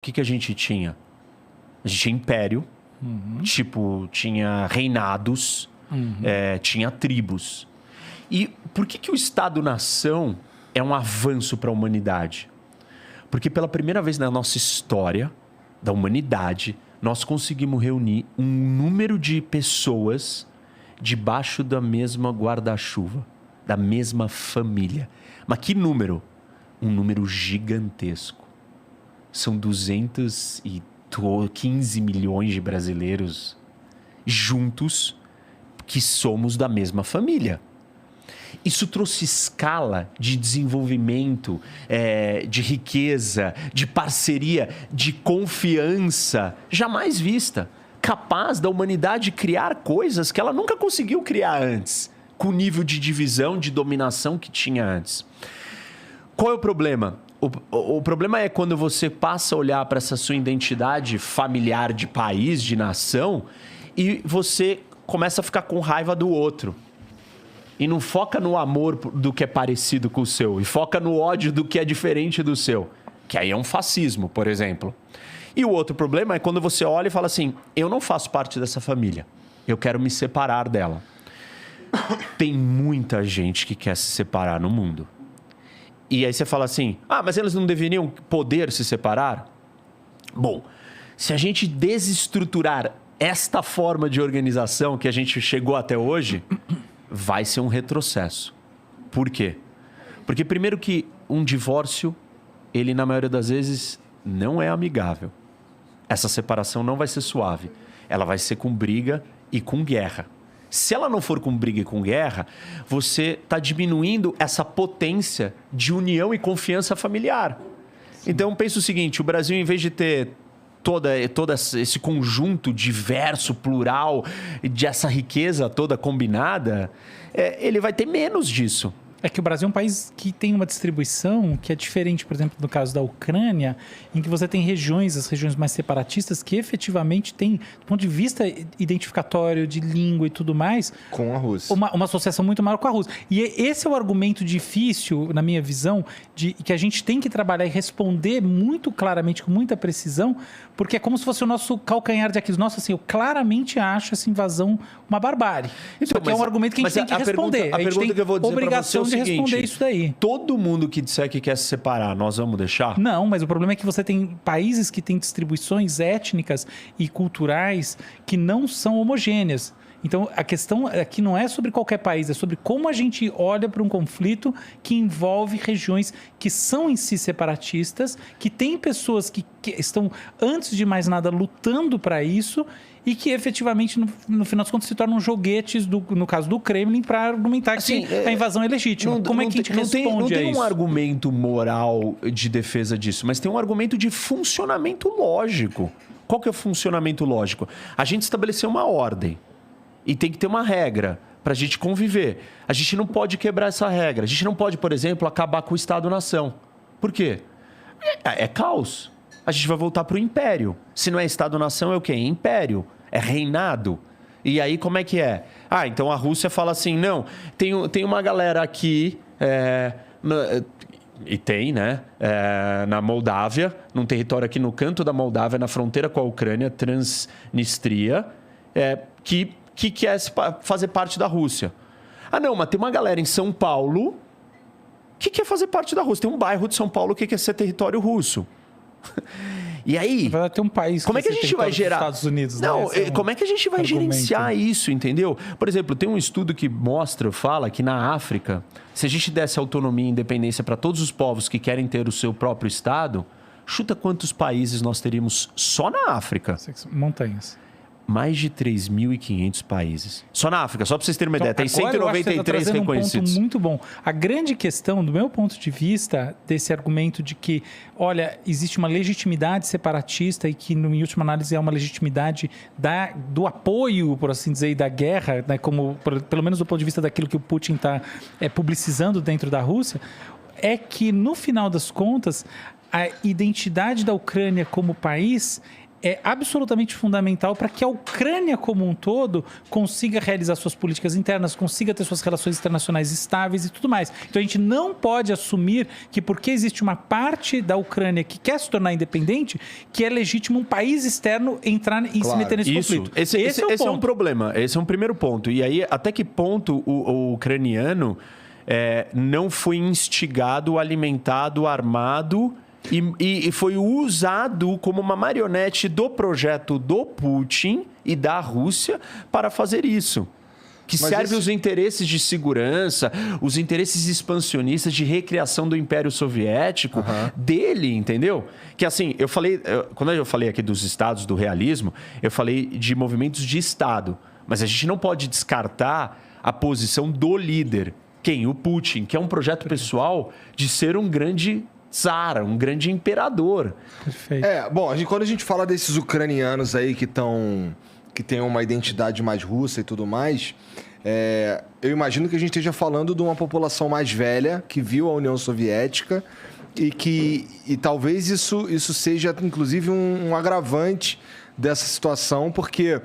que a gente tinha? A gente tinha império, tipo, tinha reinados, tinha tribos. E por que o Estado-nação é um avanço para a humanidade? Porque pela primeira vez na nossa história da humanidade, nós conseguimos reunir um número de pessoas debaixo da mesma guarda-chuva, da mesma família. Mas que número? Um número gigantesco. São 215 milhões de brasileiros juntos que somos da mesma família. Isso trouxe escala de desenvolvimento, de riqueza, de parceria, de confiança jamais vista. Capaz da humanidade criar coisas que ela nunca conseguiu criar antes, com o nível de divisão, de dominação que tinha antes. Qual é o problema? O problema é quando você passa a olhar para essa sua identidade familiar de país, de nação, e você começa a ficar com raiva do outro. E não foca no amor do que é parecido com o seu, e foca no ódio do que é diferente do seu. Que aí é um fascismo, por exemplo. E o outro problema é quando você olha e fala assim, eu não faço parte dessa família, eu quero me separar dela. Tem muita gente que quer se separar no mundo. E aí você fala assim, mas eles não deveriam poder se separar? Bom, se a gente desestruturar esta forma de organização que a gente chegou até hoje, vai ser um retrocesso. Por quê? Porque primeiro que um divórcio, ele na maioria das vezes não é amigável. Essa separação não vai ser suave. Ela vai ser com briga e com guerra. Se ela não for com briga e com guerra, você está diminuindo essa potência de união e confiança familiar. Sim. Então, pensa o seguinte, o Brasil, em vez de ter todo esse conjunto diverso, plural, dessa riqueza toda combinada, ele vai ter menos disso. É que o Brasil é um país que tem uma distribuição que é diferente, por exemplo, no caso da Ucrânia, em que você tem regiões, as regiões mais separatistas, que efetivamente têm, do ponto de vista identificatório, de língua e tudo mais... Com a Rússia. Uma associação muito maior com a Rússia. E esse é o argumento difícil, na minha visão, de que a gente tem que trabalhar e responder muito claramente, com muita precisão, porque é como se fosse o nosso calcanhar de Aquiles. Nossa, assim, eu claramente acho essa invasão uma barbárie. Então, é um argumento que a gente tem que responder. A pergunta que eu vou dizer para você é o seguinte, responder isso daí. Todo mundo que disser que quer se separar, nós vamos deixar? Não, mas o problema é que você tem países que têm distribuições étnicas e culturais que não são homogêneas. Então, a questão aqui não é sobre qualquer país, é sobre como a gente olha para um conflito que envolve regiões que são em si separatistas, que tem pessoas que estão, antes de mais nada, lutando para isso e que efetivamente, no final das contas, se tornam joguetes, no caso do Kremlin, para argumentar que a invasão é legítima. Como é que a gente responde a isso? Não tem um argumento moral de defesa disso, mas tem um argumento de funcionamento lógico. Qual que é o funcionamento lógico? A gente estabeleceu uma ordem. E tem que ter uma regra para a gente conviver. A gente não pode quebrar essa regra. A gente não pode, por exemplo, acabar com o Estado-nação. Por quê? É caos. A gente vai voltar para o império. Se não é Estado-nação, é o quê? É império. É reinado. E aí, como é que é? Então a Rússia fala assim, não, tem uma galera aqui... E tem, né? Na Moldávia, num território aqui no canto da Moldávia, na fronteira com a Ucrânia, Transnistria, que quer fazer parte da Rússia. Não, mas tem uma galera em São Paulo que quer fazer parte da Rússia. Tem um bairro de São Paulo que quer ser território russo. E aí... Vai ter um país como é que a gente vai gerar... Estados Unidos, não, como é que a gente vai gerenciar isso, entendeu? Por exemplo, tem um estudo que fala que na África, se a gente desse autonomia e independência para todos os povos que querem ter o seu próprio Estado, chuta quantos países nós teríamos só na África? Montanhas. Mais de 3.500 países. Só na África, só para vocês terem uma ideia. Tem 193 reconhecidos. Um ponto muito bom. A grande questão, do meu ponto de vista, desse argumento de que, olha, existe uma legitimidade separatista e que, em última análise, é uma legitimidade do apoio, por assim dizer, e da guerra, né, como, pelo menos do ponto de vista daquilo que o Putin está publicizando dentro da Rússia, é que, no final das contas, a identidade da Ucrânia como país é absolutamente fundamental para que a Ucrânia como um todo consiga realizar suas políticas internas, consiga ter suas relações internacionais estáveis e tudo mais. Então a gente não pode assumir que porque existe uma parte da Ucrânia que quer se tornar independente, que é legítimo um país externo entrar e se meter nesse conflito. Esse é um problema. Esse é um primeiro ponto. E aí, até que ponto o ucraniano não foi instigado, alimentado, armado e foi usado como uma marionete do projeto do Putin e da Rússia para fazer isso. Que serve os interesses de segurança, os interesses expansionistas de recriação do Império Soviético dele, entendeu? Que assim, quando eu falei aqui dos estados do realismo, eu falei de movimentos de Estado. Mas a gente não pode descartar a posição do líder. Quem? O Putin, que é um projeto pessoal de ser um grande tsar, um grande imperador. Perfeito. Bom, quando a gente fala desses ucranianos aí que têm uma identidade mais russa e tudo mais, eu imagino que a gente esteja falando de uma população mais velha que viu a União Soviética e talvez isso seja, inclusive, um agravante dessa situação, porque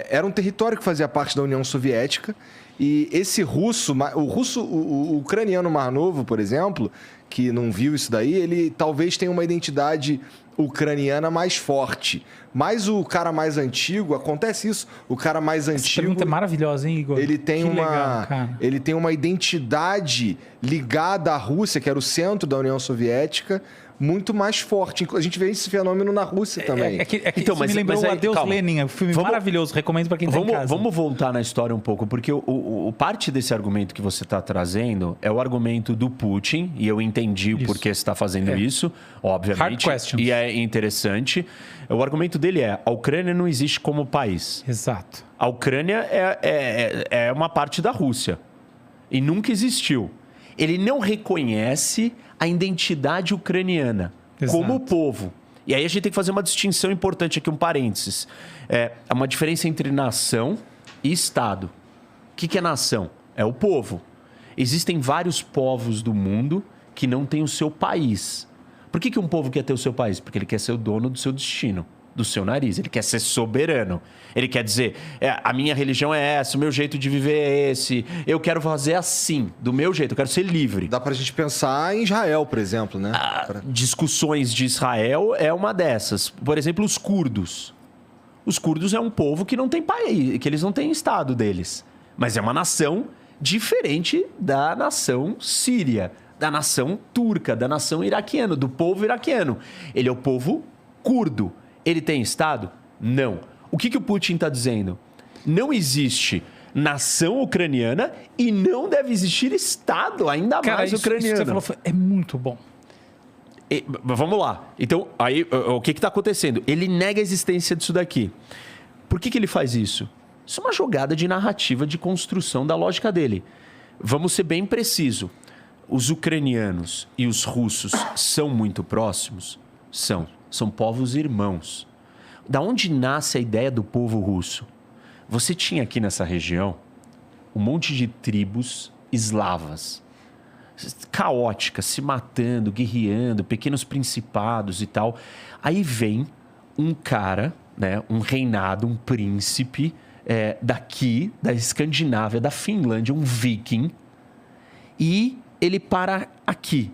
era um território que fazia parte da União Soviética e esse o ucraniano mais novo, por exemplo, que não viu isso daí, ele talvez tenha uma identidade ucraniana mais forte. Mas o cara mais antigo, acontece isso, o cara mais antigo... Essa pergunta é maravilhosa, hein, Igor? Ele tem uma identidade ligada à Rússia, que era o centro da União Soviética, muito mais forte. A gente vê esse fenômeno na Rússia também. Então, mas me lembrou o Adeus Lenin, um filme maravilhoso, recomendo para quem está em casa. Vamos voltar na história um pouco, porque parte desse argumento que você está trazendo é o argumento do Putin, e eu entendi o porquê você está fazendo isso, obviamente. Hard questions. E é interessante. O argumento dele a Ucrânia não existe como país. Exato. A Ucrânia é uma parte da Rússia. E nunca existiu. Ele não reconhece a identidade ucraniana como povo. E aí a gente tem que fazer uma distinção importante aqui, um parênteses. É uma diferença entre nação e Estado. O que é nação? É o povo. Existem vários povos do mundo que não têm o seu país. Por que um povo quer ter o seu país? Porque ele quer ser o dono do seu destino, do seu nariz. Ele quer ser soberano. Ele quer dizer, a minha religião é essa, o meu jeito de viver é esse. Eu quero fazer assim, do meu jeito. Eu quero ser livre. Dá pra gente pensar em Israel, por exemplo, né? Discussões de Israel é uma dessas. Por exemplo, os curdos. Os curdos é um povo que não tem país, que eles não têm estado deles. Mas é uma nação diferente da nação síria, da nação turca, da nação iraquiana, do povo iraquiano. Ele é o povo curdo. Ele tem estado? Não. O que o Putin está dizendo? Não existe nação ucraniana e não deve existir Estado, ainda mais ucraniano. Isso que você falou é muito bom. Vamos lá. Então, aí, o que está acontecendo? Ele nega a existência disso daqui. Por que ele faz isso? Isso é uma jogada de narrativa, de construção da lógica dele. Vamos ser bem preciso. Os ucranianos e os russos são muito próximos? São povos irmãos. Da onde nasce a ideia do povo russo? Você tinha aqui nessa região um monte de tribos eslavas, caóticas, se matando, guerreando, pequenos principados e tal. Aí vem um cara, né, um reinado, um príncipe daqui, da Escandinávia, da Finlândia, um viking, e ele para aqui,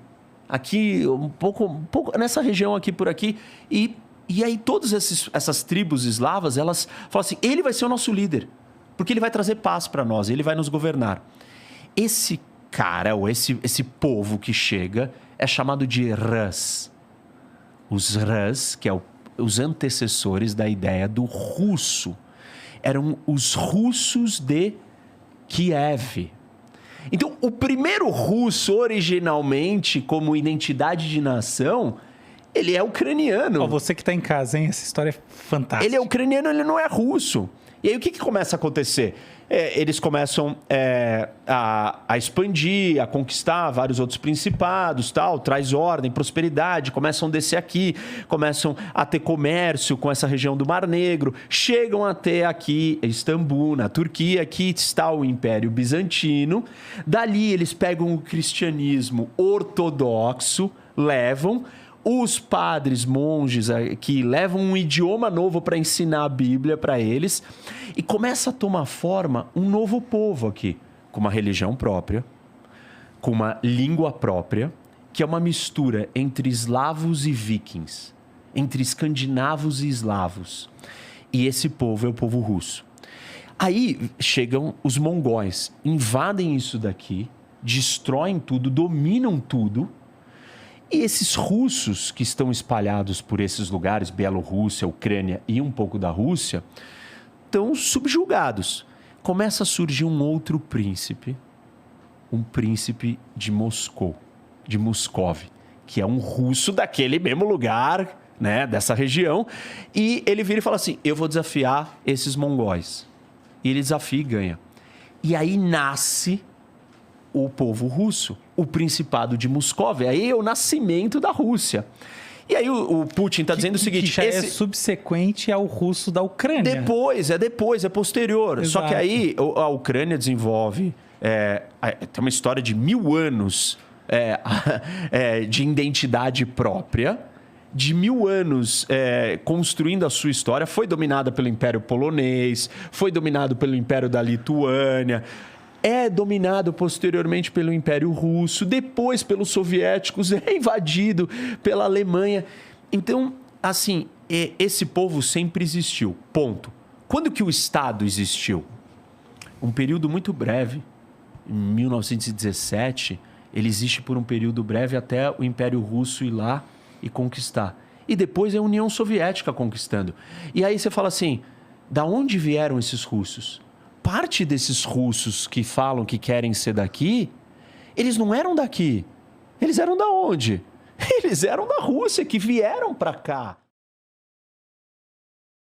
um pouco nessa região aqui por aqui, e aí todas essas tribos eslavas, elas falam assim, ele vai ser o nosso líder, porque ele vai trazer paz para nós, ele vai nos governar. Esse cara, ou esse povo que chega, é chamado de Rus. Os Rus, que é os antecessores da ideia do russo, eram os russos de Kiev. Então, o primeiro russo, originalmente, como identidade de nação, ele é ucraniano. Você que está em casa, hein? Essa história é fantástica. Ele é ucraniano, ele não é russo. E aí o que começa a acontecer? Eles começam a expandir, a conquistar vários outros principados, tal, traz ordem, prosperidade, começam a descer aqui, começam a ter comércio com essa região do Mar Negro, chegam até aqui, Istambul, na Turquia, aqui está o Império Bizantino. Dali eles pegam o cristianismo ortodoxo, levam. os padres, monges que levam um idioma novo para ensinar a Bíblia para eles, e começa a tomar forma um novo povo aqui, com uma religião própria, com uma língua própria, que é uma mistura entre eslavos e vikings, entre escandinavos e eslavos. E esse povo é o povo russo. Aí chegam os mongóis, invadem isso daqui, destroem tudo, dominam tudo. E esses russos que estão espalhados por esses lugares, Bielorrússia, Ucrânia e um pouco da Rússia, estão subjugados. Começa a surgir um outro príncipe, um príncipe de Moscou, de Moscov, que é um russo daquele mesmo lugar, né, dessa região. E ele vira e fala assim, eu vou desafiar esses mongóis. E ele desafia e ganha. E aí nasce o povo russo, o Principado de Moscov. Aí é o nascimento da Rússia. E aí o Putin está dizendo o seguinte... Que já é subsequente ao russo da Ucrânia. Depois, é posterior. Exato. Só que aí a Ucrânia desenvolve... tem uma história de 1000 anos de identidade própria, de 1000 anos construindo a sua história. Foi dominada pelo Império Polonês, foi dominado pelo Império da Lituânia, é dominado posteriormente pelo Império Russo, depois pelos soviéticos, é invadido pela Alemanha. Então, assim, esse povo sempre existiu, ponto. Quando que o Estado existiu? Um período muito breve, em 1917, ele existe por um período breve até o Império Russo ir lá e conquistar. E depois é a União Soviética conquistando. E aí você fala assim, da onde vieram esses russos? Parte desses russos que falam que querem ser daqui, eles não eram daqui. Eles eram da onde? Eles eram da Rússia, que vieram para cá.